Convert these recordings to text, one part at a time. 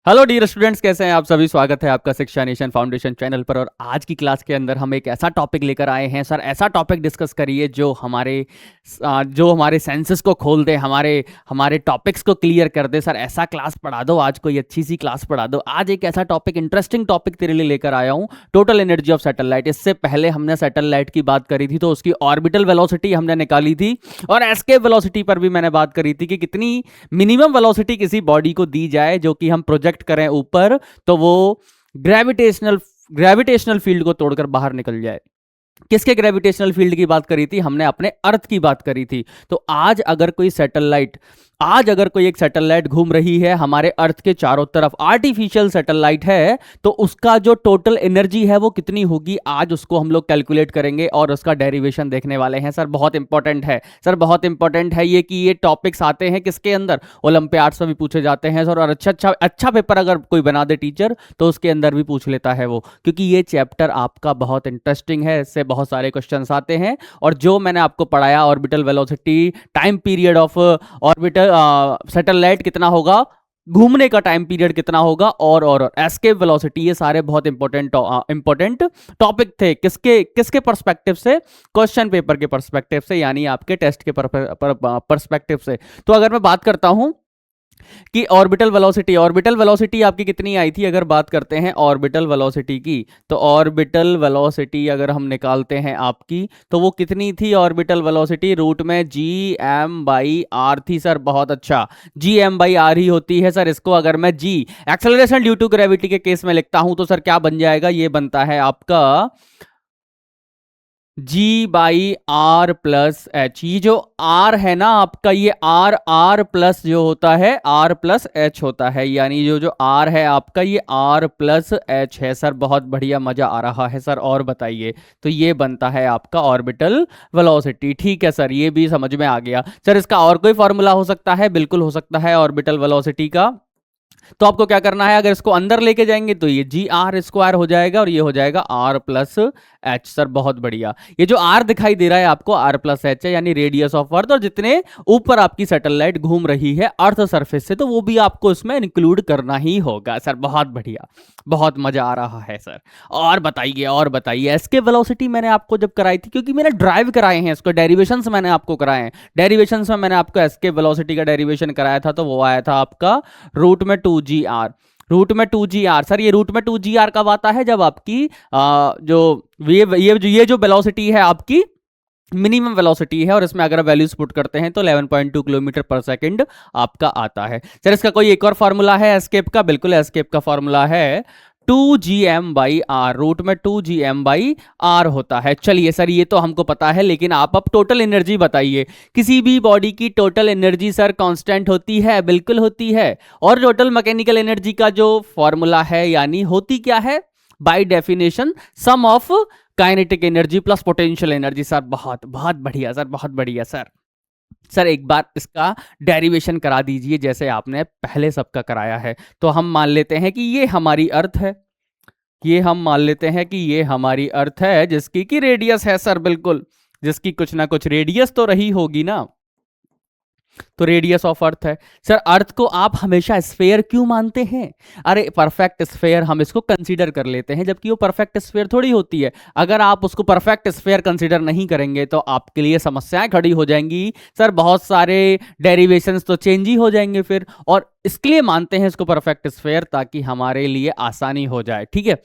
Hello dear students, कैसे हैं आप सभी। स्वागत है आपका शिक्षा नेशन फाउंडेशन चैनल पर। और आज की क्लास के अंदर हम एक ऐसा टॉपिक लेकर आए हैं सर। ऐसा टॉपिक डिस्कस करिए जो हमारे सेंसेस को खोल दे, हमारे हमारे टॉपिक्स को क्लियर कर दे। सर ऐसा क्लास पढ़ा दो, आज कोई अच्छी सी क्लास पढ़ा दो। आज एक ऐसा टॉपिक, इंटरेस्टिंग टॉपिक तेरे लिए लेकर आया हूँ, टोटल एनर्जी ऑफ सैटेलाइट। इससे पहले हमने सैटेलाइट की बात करी थी तो उसकी ऑर्बिटल वेलोसिटी हमने निकाली थी, और एस्केप वेलोसिटी पर भी मैंने बात करी थी कि कितनी मिनिमम वेलोसिटी किसी बॉडी को दी जाए जो कि हम प्रोजेक्ट करें ऊपर, तो वो ग्रेविटेशनल ग्रेविटेशनल फील्ड को तोड़कर बाहर निकल जाए। किसके ग्रेविटेशनल फील्ड की बात करी थी हमने? अपने अर्थ की बात करी थी। तो आज अगर कोई एक सैटेलाइट घूम रही है हमारे अर्थ के चारों तरफ, आर्टिफिशियल सैटेलाइट है, तो उसका जो टोटल एनर्जी है वो कितनी होगी, आज उसको हम लोग कैलकुलेट करेंगे और उसका डेरिवेशन देखने वाले हैं। सर बहुत इंपॉर्टेंट है, सर बहुत इंपॉर्टेंट है ये, कि ये टॉपिक्स आते हैं किसके अंदर, ओलंपियाड्स में भी पूछे जाते हैं सर। और अच्छा पेपर अगर कोई बना दे टीचर तो उसके अंदर भी पूछ लेता है वो, क्योंकि ये चैप्टर आपका बहुत इंटरेस्टिंग है, इससे बहुत सारे क्वेश्चंस आते हैं। और जो मैंने आपको पढ़ाया, orbital velocity, time period of orbital satellite कितना होगा, घूमने का टाइम पीरियड कितना होगा, और एस्केप वेलोसिटी, ये सारे बहुत इंपॉर्टेंट टॉपिक थे। किसके किसके पर्सपेक्टिव से? क्वेश्चन पेपर के पर्सपेक्टिव से, यानी आपके टेस्ट के पर्सपेक्टिव से। तो अगर मैं बात करता हूं कि ऑर्बिटल वेलोसिटी आपकी कितनी आई थी, अगर बात करते हैं ऑर्बिटल वेलोसिटी की, तो ऑर्बिटल वेलोसिटी अगर हम निकालते हैं आपकी, तो वो कितनी थी? ऑर्बिटल वेलोसिटी रूट में जी एम बाई आर थी सर। बहुत अच्छा, जी एम बाई आर ही होती है सर। इसको अगर मैं जी, एक्सेलरेशन ड्यू टू ग्रेविटी के केस में लिखता हूं, तो सर क्या बन जाएगा? ये बनता है आपका जी बाई आर प्लस एच। ये जो आर है ना आपका, ये आर प्लस जो होता है, आर प्लस एच होता है, यानी जो आर है आपका, ये आर प्लस एच है सर। बहुत बढ़िया, मजा आ रहा है सर। और बताइए, तो ये बनता है आपका ऑर्बिटल वेलोसिटी। ठीक है सर, ये भी समझ में आ गया सर। इसका और कोई फॉर्मूला हो सकता है? बिल्कुल हो सकता है ऑर्बिटल वेलोसिटी का। तो आपको क्या करना है, अगर इसको अंदर लेके जाएंगे तो ये जी आर स्क्वायर हो जाएगा, और ये हो जाएगा आर प्लस एच सर। बहुत बढ़िया। ये जो आर दिखाई दे रहा है आपको, आर प्लस एच है, यानी रेडियस ऑफ अर्थ, और जितने ऊपर आपकी सैटेलाइट घूम रही है अर्थ सरफेस से, तो वो भी आपको इसमें इंक्लूड करना ही होगा सर। बहुत बढ़िया, बहुत मजा आ रहा है सर। और बताइए, एस्के वेलोसिटी मैंने आपको जब कराई थी, क्योंकि मैंने ड्राइव कराए हैं इसको, डेरिवेशंस मैंने आपको कराए हैं। डेरिवेशंस में मैंने आपको एस्के वेलोसिटी का डेरिवेशन कराया था, तो वो आया था आपका रूट में 2 GR। रूट में 2 GR सर। ये रूट में 2 GR कब आता है? जब आपकी जो ये जो वेलोसिटी है आपकी मिनिमम वेलोसिटी है, और इसमें अगर वैल्यूज पुट करते हैं तो 11.2 किलोमीटर पर सेकंड आपका आता है सर। इसका कोई एक और फॉर्मूला है एस्केप का? बिल्कुल, एस्केप का फॉर्मूला है 2 GM/R। रूट में 2 GM/R होता है। चलिए सर, ये तो हमको पता है, लेकिन आप अब टोटल एनर्जी बताइए। किसी भी बॉडी की टोटल एनर्जी सर कांस्टेंट होती है? बिल्कुल होती है। और टोटल मैकेनिकल एनर्जी का जो फॉर्मूला है, यानी होती क्या है? By definition sum of kinetic energy plus potential energy sir. बहुत बहुत बढ़िया सर, बहुत बढ़िया सर। सर एक बार इसका डेरिवेशन करा दीजिए, जैसे आपने पहले सबका कराया है। तो हम मान लेते हैं कि ये हमारी अर्थ है, ये हम मान लेते हैं कि ये हमारी अर्थ है, जिसकी की रेडियस है सर। बिल्कुल, जिसकी कुछ ना कुछ रेडियस तो रही होगी ना। तो रेडियस ऑफ अर्थ है सर। अर्थ को आप हमेशा स्फेयर क्यों मानते हैं? अरे परफेक्ट स्फेयर हम इसको कंसीडर कर लेते हैं, जबकि वो परफेक्ट स्फेयर थोड़ी होती है। अगर आप उसको परफेक्ट स्फेयर कंसीडर नहीं करेंगे तो आपके लिए समस्याएं खड़ी हो जाएंगी सर। बहुत सारे डेरिवेशंस तो चेंज ही हो जाएंगे फिर, और इसके लिए मानते हैं इसको परफेक्ट स्फेयर, ताकि हमारे लिए आसानी हो जाए। ठीक है,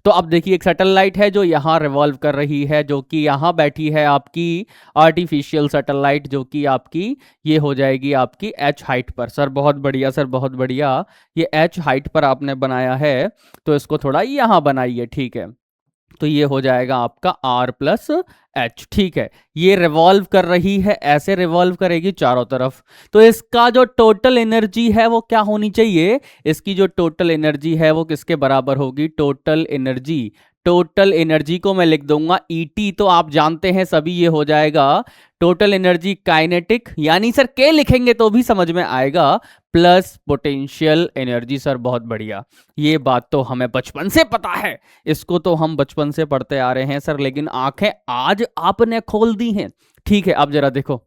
तो अब देखिए, एक सैटेलाइट है जो यहां रिवॉल्व कर रही है, जो कि यहां बैठी है आपकी आर्टिफिशियल सैटेलाइट, जो कि आपकी ये हो जाएगी आपकी H हाइट पर सर। बहुत बढ़िया सर, बहुत बढ़िया। ये H हाइट पर आपने बनाया है, तो इसको थोड़ा यहां बनाइए। ठीक है, तो ये हो जाएगा आपका R प्लस एच। ठीक है, ये रिवॉल्व कर रही है, ऐसे रिवॉल्व करेगी चारों तरफ। तो इसका जो टोटल एनर्जी है वो क्या होनी चाहिए? इसकी जो टोटल एनर्जी है वो किसके बराबर होगी? टोटल एनर्जी को मैं लिख दूंगा ET। तो आप जानते हैं सभी, ये हो जाएगा टोटल एनर्जी काइनेटिक, यानी सर के लिखेंगे तो भी समझ में आएगा, प्लस पोटेंशियल एनर्जी सर। बहुत बढ़िया, ये बात तो हमें बचपन से पता है, इसको तो हम बचपन से पढ़ते आ रहे हैं सर, लेकिन आंखें आज आपने खोल दी हैं। ठीक है, अब जरा देखो,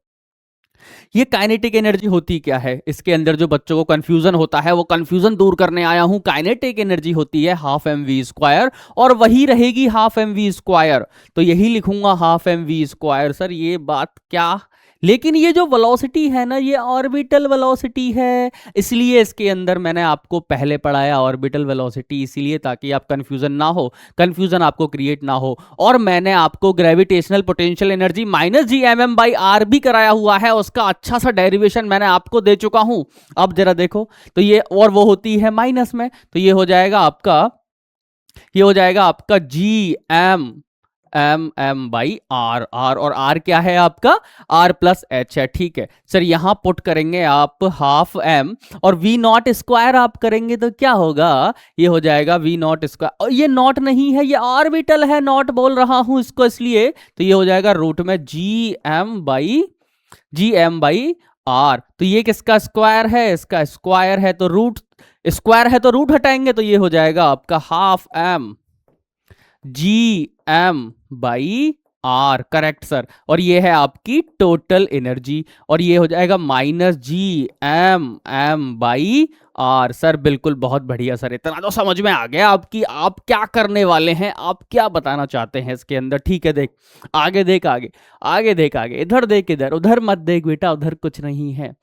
ये काइनेटिक एनर्जी होती क्या है, इसके अंदर जो बच्चों को कंफ्यूजन होता है वो कंफ्यूजन दूर करने आया हूं। काइनेटिक एनर्जी होती है हाफ एम वी स्क्वायर, और वही रहेगी हाफ एम वी स्क्वायर, तो यही लिखूंगा half M V square. Sir ये बात क्या, लेकिन ये जो वेलोसिटी है ना ये ऑर्बिटल वेलोसिटी है, इसलिए इसके अंदर मैंने आपको पहले पढ़ाया ऑर्बिटल वेलोसिटी, इसीलिए ताकि आप कंफ्यूजन ना हो, कंफ्यूजन आपको क्रिएट ना हो। और मैंने आपको gravitational potential energy minus G M M by R भी कराया हुआ है, उसका अच्छा सा डेरिवेशन मैंने आपको दे चुका हूं। अब जरा देखो तो ये, और वो होती है माइनस में, तो ये हो जाएगा आपका, ये हो जाएगा आपका G M M M by R, R और आर क्या है आपका, आर प्लस एच है। ठीक है सर, यहां पुट करेंगे आप हाफ एम, और वी नॉट स्क्वायर आप करेंगे तो क्या होगा, ये हो जाएगा वी नॉट स्क्वायर, और ये नॉट नहीं है ये ऑर्बिटल है, नॉट बोल रहा हूं इसको इसलिए, तो ये हो जाएगा रूट में जी एम बाई आर। तो ये किसका स्क्वायर है, इसका स्क्वायर है, तो रूट स्क्वायर है तो रूट हटाएंगे, तो ये हो जाएगा आपका half M G M by R, correct sir. और ये है आपकी टोटल एनर्जी, और ये हो जाएगा minus G M M by R. Sir बिल्कुल, बहुत बढ़िया सर, इतना तो समझ में आ गया आपकी, आप क्या करने वाले हैं, आप क्या बताना चाहते हैं इसके अंदर। ठीक है, देख आगे, देख आगे, आगे देख आगे, इधर देख, इधर उधर मत देख बेटा, उधर कुछ नहीं है।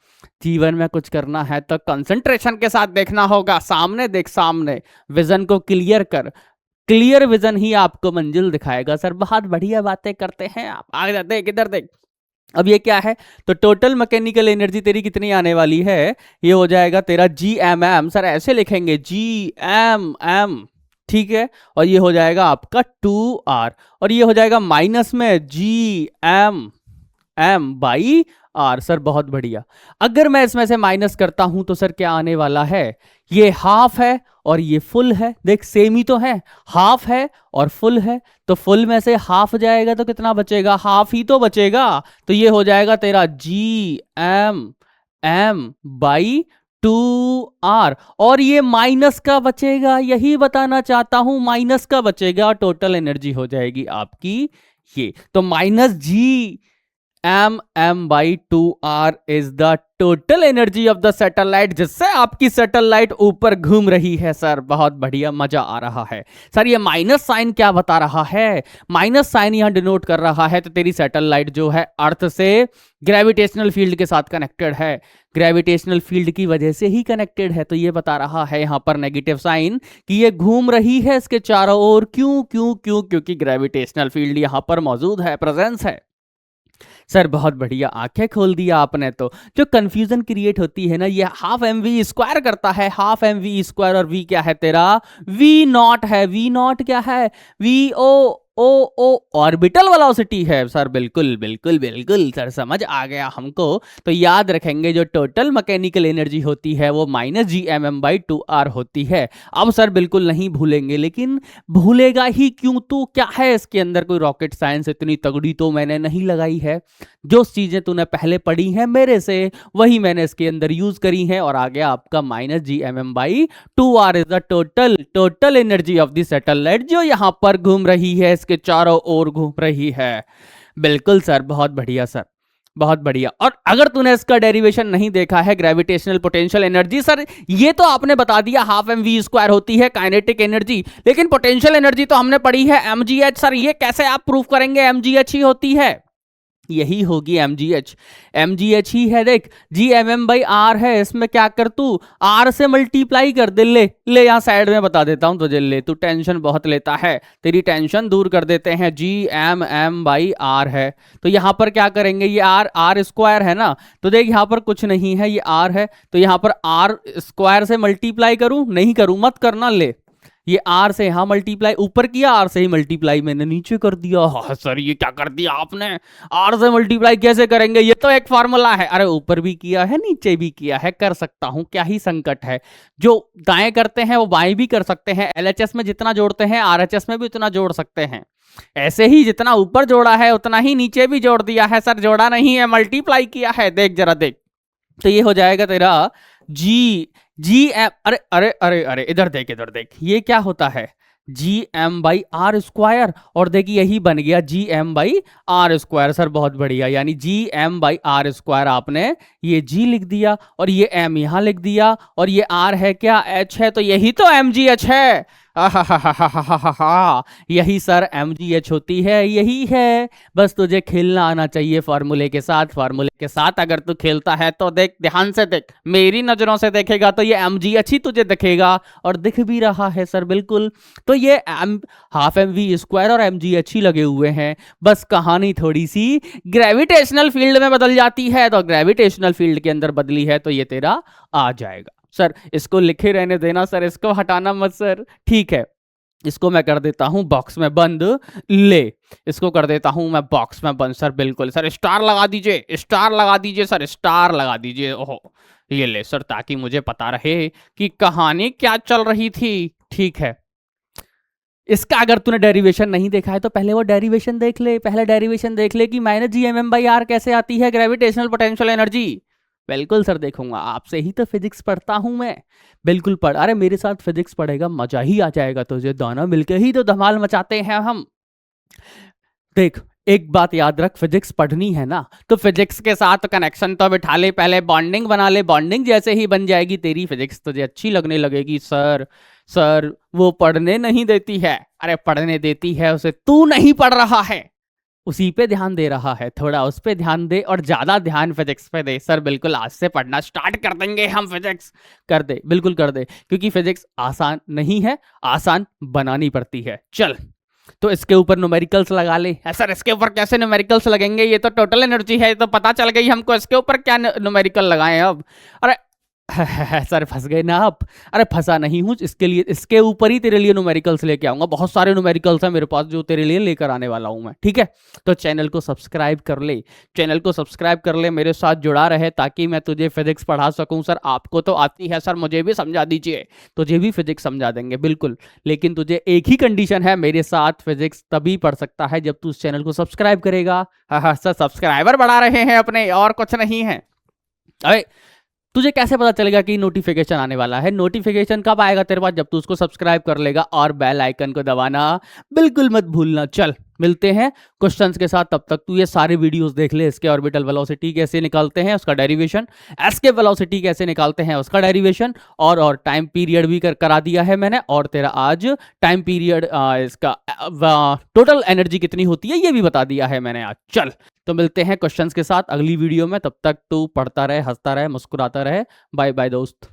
जीवन में कुछ करना है तो कंसंट्रेशन के साथ देखना होगा, सामने देख, सामने विजन को क्लियर कर, क्लियर विजन ही आपको मंजिल दिखाएगा। सर बहुत बढ़िया बातें करते हैं आप, आगे देख, इधर देख। अब ये क्या है, तो टोटल मैकेनिकल एनर्जी तेरी कितनी आने वाली है, ये हो जाएगा तेरा जी एम एम, सर ऐसे लिखेंगे जी एम एम, ठीक है, और ये हो जाएगा आपका 2r, और ये हो जाएगा माइनस में G M M by R. Sir बहुत बढ़िया। अगर मैं इसमें से माइनस करता हूं तो सर क्या आने वाला है, ये हाफ है और ये फुल है, देख सेम ही तो है, हाफ है और फुल है, तो फुल में से हाफ जाएगा तो कितना बचेगा, हाफ ही तो बचेगा, तो ये हो जाएगा तेरा जी एम एम बाई 2r, और ये माइनस का बचेगा, यही बताना चाहता हूं, माइनस का बचेगा, टोटल एनर्जी हो जाएगी आपकी ये, तो minus G M M by 2r is the total energy of the satellite, जिससे आपकी सैटेलाइट ऊपर घूम रही है। सर बहुत बढ़िया, मजा आ रहा है। सर ये माइनस साइन क्या बता रहा है, माइनस साइन यहां डिनोट कर रहा है तो तेरी सैटेलाइट जो है अर्थ से ग्रेविटेशनल फील्ड के साथ कनेक्टेड है, ग्रेविटेशनल फील्ड की वजह से ही कनेक्टेड है, तो ये बता रहा है यहां पर नेगेटिव साइन कि ये घूम रही है इसके चारों ओर। क्यों क्यों क्यों, क्योंकि ग्रेविटेशनल फील्ड यहां पर मौजूद है, प्रेजेंस है। सर बहुत बढ़िया, आंखें खोल दिया आपने। तो जो कंफ्यूजन क्रिएट होती है ना, ये हाफ एम वी स्क्वायर करता है, हाफ एम वी स्क्वायर, और वी क्या है तेरा, वी नॉट है, वी नॉट क्या है, वी ओ ओ ओ ऑर्बिटल वेलोसिटी है। सर बिल्कुल बिल्कुल बिल्कुल सर, समझ आ गया हमको। तो याद रखेंगे जो टोटल मैकेनिकल एनर्जी होती है वो minus G M M by 2r होती है। अब सर बिल्कुल नहीं भूलेंगे, लेकिन भूलेगा ही क्यों, तो क्या है इसके अंदर कोई रॉकेट साइंस इतनी तगड़ी तो मैंने नहीं लगाई है, जो चीजें तूने पहले पढ़ी हैं मेरे से वही मैंने इसके अंदर यूज करी हैं, और आ गया आपका minus G M M by 2r is the total energy of the satellite, जो यहां पर घूम रही है, इसके चारों ओर घूम रही है। बिल्कुल सर, बहुत बढ़िया सर, बहुत बढ़िया। और अगर तूने इसका डेरिवेशन नहीं देखा है, ग्रेविटेशनल पोटेंशियल एनर्जी, सर ये तो आपने बता दिया हाफ एम वी स्क्वायर होती है काइनेटिक एनर्जी, लेकिन पोटेंशियल एनर्जी तो हमने पढ़ी है mgh। सर ये कैसे आप प्रूफ करेंगे mgh ही होती है, यही होगी mgh, mgh ही है। देख G M M by R है, इसमें क्या कर तू r से मल्टीप्लाई कर दे, ले ले यहाँ साइड में बता देता हूं तुझे, ले तू टेंशन बहुत लेता है, तेरी टेंशन दूर कर देते हैं। G M M by R है, तो यहाँ पर क्या करेंगे, ये आर स्क्वायर है ना, तो देख यहाँ पर कुछ नहीं है, ये r है, तो यहाँ पर r स्क्वायर से मल्टीप्लाई करूं, नहीं करूं, मत करना, ले ये r से यहां मल्टीप्लाई, ऊपर किया r से ही मल्टीप्लाई मैंने नीचे कर दिया। हाँ सर ये क्या कर दिया आपने, r से मल्टीप्लाई कैसे करेंगे, ये तो एक फार्मूला है। अरे ऊपर भी किया है नीचे भी किया है, कर सकता हूं, क्या ही संकट है। जो दाएं करते हैं वो बाएं भी कर सकते हैं, LHS में जितना जोड़ते हैं RHS में भी उतना जोड़ सकते हैं, ऐसे ही जितना ऊपर जोड़ा है उतना ही नीचे भी जोड़ दिया है। सर जोड़ा नहीं है, मल्टीप्लाई किया है, देख जरा देख, तो ये हो जाएगा तेरा जी एम, अरे अरे अरे अरे इधर देख, इधर देख, ये क्या होता है, gm/r²। और देखिए यही बन गया gm/r²। सर बहुत बढ़िया, यानी gm/r² आपने ये g लिख दिया और ये m यहां लिख दिया और ये r है क्या, h है, तो यही तो mgh है। यही सर mgh होती है, यही है। बस तुझे खेलना आना चाहिए फार्मूले के साथ। फार्मूले के साथ अगर तू खेलता है तो देख, ध्यान से देख, मेरी नजरों से देखेगा तो ये mgh ही तुझे दिखेगा, और दिख भी रहा है सर बिल्कुल। तो ये हाफ mv² और mgh ही लगे हुए हैं। बस कहानी थोड़ी सी ग्रेविटेशनल फील्ड में बदल जाती है, तो ग्रेविटेशनल फील्ड के अंदर बदली है तो ये तेरा आ जाएगा। सर इसको लिखे रहने देना सर, इसको हटाना मत सर। ठीक है, इसको मैं कर देता हूं बॉक्स में बंद। ले, इसको कर देता हूं मैं बॉक्स में बंद। सर बिल्कुल सर, स्टार लगा दीजिए, स्टार लगा दीजिए सर, स्टार लगा दीजिए। ओहो, ये ले सर, ताकि मुझे पता रहे कि कहानी क्या चल रही थी। ठीक है, इसका अगर तूने डेरिवेशन नहीं देखा है तो पहले वो डेरिवेशन देख ले। पहले डेरिवेशन देख ले कि -gmm/r कैसे आती है ग्रेविटेशनल पोटेंशियल एनर्जी। बिल्कुल सर देखूंगा, आपसे ही तो फिजिक्स पढ़ता हूं मैं। बिल्कुल पढ़, अरे मेरे साथ फिजिक्स पढ़ेगा, मजा ही आ जाएगा तुझे। दोनों मिलके ही तो धमाल मचाते हैं हम। देख, एक बात याद रख, फिजिक्स पढ़नी है ना तो फिजिक्स के साथ कनेक्शन तो बिठा ले, पहले बॉन्डिंग बना ले। बॉन्डिंग जैसे ही बन जाएगी तेरी फिजिक्स तुझे अच्छी लगने लगेगी। सर सर वो पढ़ने नहीं देती है। अरे पढ़ने देती है, उसे तू नहीं पढ़ रहा है, उसी पे ध्यान दे रहा है। थोड़ा उस पे ध्यान दे और ज्यादा ध्यान फिजिक्स पे दे। सर बिल्कुल आज से पढ़ना स्टार्ट कर देंगे हम फिजिक्स। कर दे, बिल्कुल कर दे, क्योंकि फिजिक्स आसान नहीं है, आसान बनानी पड़ती है। चल, तो इसके ऊपर न्यूमेरिकल्स लगा ले। सर इसके ऊपर कैसे न्यूमेरिकल्स लगेंगे, ये तो टोटल एनर्जी है, तो पता चल गई हमको। इसके ऊपर क्या न्यूमेरिकल लगाएं अब? अरे सर फंस गए ना आप? अरे फंसा नहीं हूं, इसके लिए इसके ऊपर ही तेरे लिए न्यूमेरिकल्स लेके आऊंगा। बहुत सारे न्यूमेरिकल्स हैं मेरे पास जो तेरे लिए लेकर आने वाला हूं मैं। ठीक है, तो चैनल को सब्सक्राइब कर ले, चैनल को सब्सक्राइब कर ले, मेरे साथ जुड़ा रहे ताकि मैं तुझे फिजिक्स पढ़ा सकूं। सर आपको तो आती है सर, मुझे भी समझा दीजिए। तुझे भी फिजिक्स समझा देंगे बिल्कुल, लेकिन तुझे एक ही कंडीशन है, मेरे साथ फिजिक्स तभी पढ़ सकता है जब तू उस चैनल को सब्सक्राइब करेगा। हाँ सर, सब्सक्राइबर बढ़ा रहे हैं अपने, और कुछ नहीं है। अरे तुझे कैसे पता चलेगा कि नोटिफिकेशन आने वाला है? नोटिफिकेशन कब आएगा तेरे पास? जब तू उसको सब्सक्राइब कर लेगा, और बेल आइकन को दबाना बिल्कुल मत भूलना। चल मिलते हैं क्वेश्चंस के साथ, तब तक तू ये सारे वीडियोस देख ले। इसके ऑर्बिटल वेलोसिटी कैसे निकालते हैं उसका डेरिवेशन, एस्केप वेलोसिटी कैसे निकालते हैं उसका डेरिवेशन, और टाइम पीरियड भी करा दिया है मैंने। और तेरा आज टाइम पीरियड इसका टोटल एनर्जी कितनी होती है ये भी बता दिया है मैंने आज। चल, तो मिलते हैं क्वेश्चंस के साथ अगली वीडियो में। तब तक तू पढ़ता रहे, हंसता रहे, मुस्कुराता रहे। बाय बाय दोस्त।